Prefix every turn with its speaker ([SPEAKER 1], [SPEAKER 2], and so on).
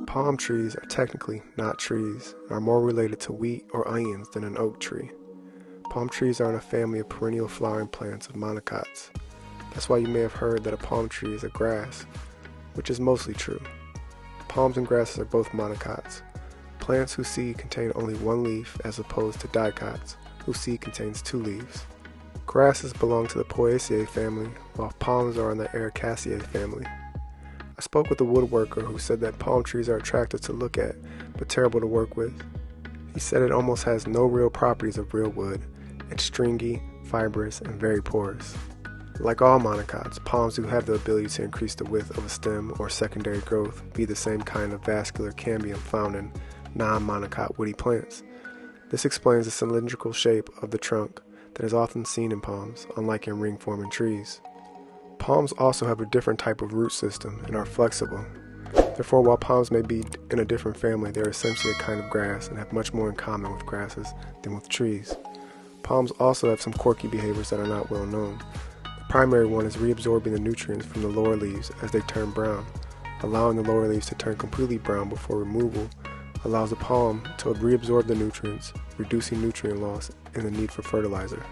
[SPEAKER 1] Palm trees are technically not trees and are more related to wheat or onions than an oak tree. Palm trees are in a family of perennial flowering plants of monocots. That's why you may have heard that a palm tree is a grass, which is mostly true. Palms and grasses are both monocots, plants whose seed contain only one leaf as opposed to dicots, whose seed contains two leaves. Grasses belong to the Poaceae family, while palms are in the Ericaceae family. I spoke with a woodworker who said that palm trees are attractive to look at, but terrible to work with. He said it almost has no real properties of real wood. It's stringy, fibrous, and very porous. Like all monocots, palms do have the ability to increase the width of a stem or secondary growth, be the same kind of vascular cambium found in non-monocot woody plants. This explains the cylindrical shape of the trunk that is often seen in palms, unlike in ring-forming trees. Palms also have a different type of root system and are flexible. Therefore, while palms may be in a different family, they are essentially a kind of grass and have much more in common with grasses than with trees. Palms also have some quirky behaviors that are not well known. The primary one is reabsorbing the nutrients from the lower leaves as they turn brown. Allowing the lower leaves to turn completely brown before removal allows the palm to reabsorb the nutrients, reducing nutrient loss and the need for fertilizer.